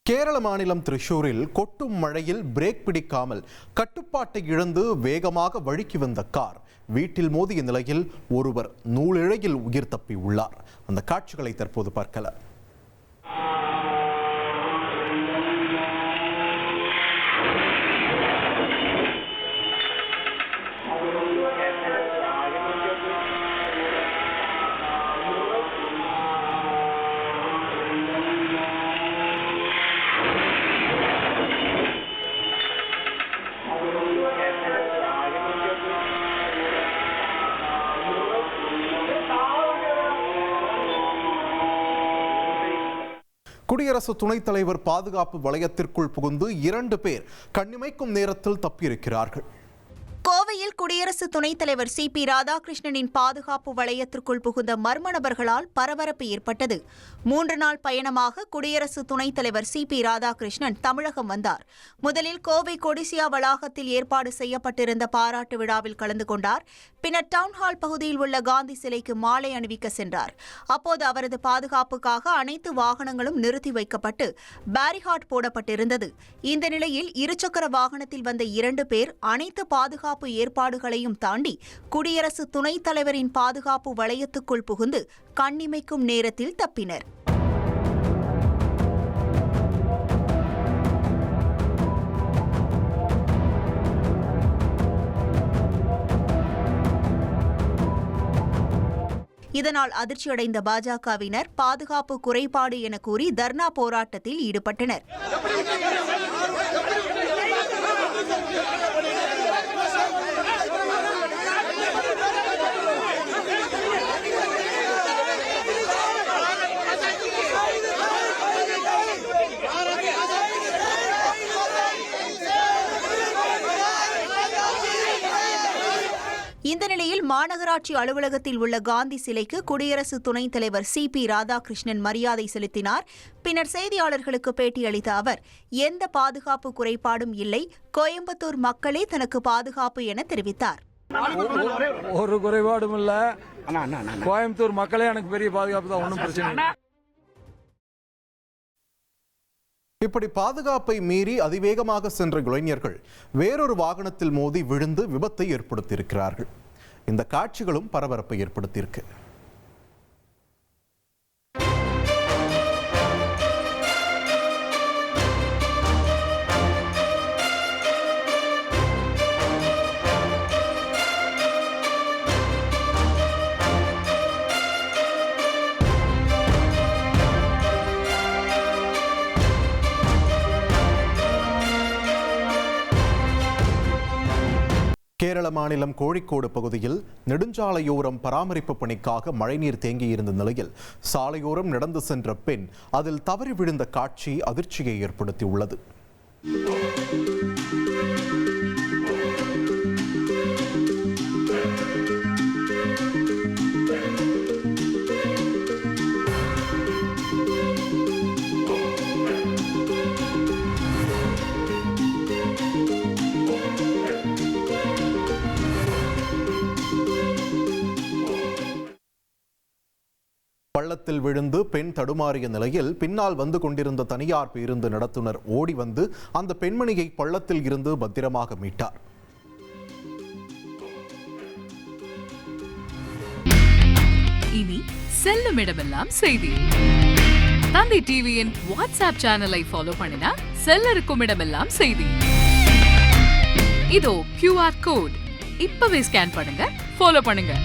கேரள மாநிலம் திரிசூரில் கொட்டும் மழையில் பிரேக் பிடிக்காமல் கட்டுப்பாட்டை இழந்து வேகமாக வழுக்கி வந்த கார் வீட்டில் மோதிய நிலையில் ஒருவர் நூலிழையில் உயிர் தப்பி உள்ளார். அந்த காட்சிகளை தற்போது பார்க்கலாம். குடியரசு துணைத் தலைவர் பாதுகாப்பு வளையத்திற்குள் புகுந்து 2 பேர் கண்ணிமைக்கும் நேரத்தில் தப்பியிருக்கிறார்கள். கோவையில் குடியரசு துணைத் தலைவர் CP ராதாகிருஷ்ணனின் பாதுகாப்பு வளையத்திற்குள் புகுந்த மர்ம நபர்களால் பரபரப்பு ஏற்பட்டது. 3 நாள் பயணமாக குடியரசு துணைத் தலைவர் CP ராதாகிருஷ்ணன் தமிழகம் வந்தார். முதலில் கோவை கொடிசியா வளாகத்தில் ஏற்பாடு செய்யப்பட்டிருந்த பாராட்டு விழாவில் கலந்து கொண்டார். பின்னர் டவுன்ஹால் பகுதியில் உள்ள காந்தி சிலைக்கு மாலை அணிவிக்க சென்றார். அப்போது அவரது பாதுகாப்புக்காக அனைத்து வாகனங்களும் நிறுத்தி வைக்கப்பட்டு பேரிகார்ட் போடப்பட்டிருந்தது. இந்த நிலையில் இருசக்கர வாகனத்தில் வந்த 2 பேர் அனைத்து பாதுகாப்பு ஏற்பாடுகளையும் தாண்டி குடியரசு துணைத் தலைவரின் பாதுகாப்பு வளையத்துக்குள் புகுந்து கண்ணிமைக்கும் நேரத்தில் தப்பினர். இதனால் அதிர்ச்சியடைந்த பாஜகவினர் பாதுகாப்பு குறைபாடு என கூறி தர்ணா போராட்டத்தில் ஈடுபட்டனர். இந்த நிலையில் மாநகராட்சி அலுவலகத்தில் உள்ள காந்தி சிலைக்கு குடியரசு துணைத் தலைவர் CP ராதாகிருஷ்ணன் மரியாதை செலுத்தினார். பின்னர் செய்தியாளர்களுக்கு பேட்டியளித்த அவர், எந்த பாதுகாப்பு குறைபாடும் இல்லை, கோயம்புத்தூர் மக்களே தனக்கு பாதுகாப்பு என தெரிவித்தார். ஒரு குறைபாடும் இல்ல, கோயம்புத்தூர் மக்களே எனக்கு பெரிய பாதுகாப்பு தான், ஒன்றும் பிரச்சனை இல்லை. இப்படி பாதுகாப்பை மீறி அதிவேகமாக சென்ற இளைஞர்கள் வேறொரு வாகனத்தில் மோதி விழுந்து விபத்தை ஏற்படுத்தியிருக்கிறார்கள். இந்த காட்சிகளும் பரபரப்பை ஏற்படுத்தியிருக்கு. கேரள மாநிலம் கோழிக்கோடு பகுதியில் நெடுஞ்சாலையோரம் பராமரிப்பு பணிக்காக மழைநீர் தேங்கியிருந்த நிலையில் சாலையோரம் நடந்து சென்ற பெண் அதில் தவறி விழுந்த காட்சி அதிர்ச்சியை ஏற்படுத்தியுள்ளது. பள்ளத்தில் விழுந்து பெண் தடுமாறிய நிலையில் பின்னால் வந்து கொண்டிருந்த தனியார் பேருந்து நடத்துனர் ஓடி வந்து அந்த பெண்மணியை பள்ளத்தில் இருந்து பத்திரமாக மீட்டார். இனி செல்லும் இடமெல்லாம் செய்தி. தந்தி டிவியின் வாட்ஸ்அப் சேனலை ஃபாலோ பண்ணினா செல்ல இருக்கும் இடமெல்லாம் செய்தி. இதோ QR கோட் இப்பவே ஸ்கேன் பண்ணுங்க, ஃபாலோ பண்ணுங்க.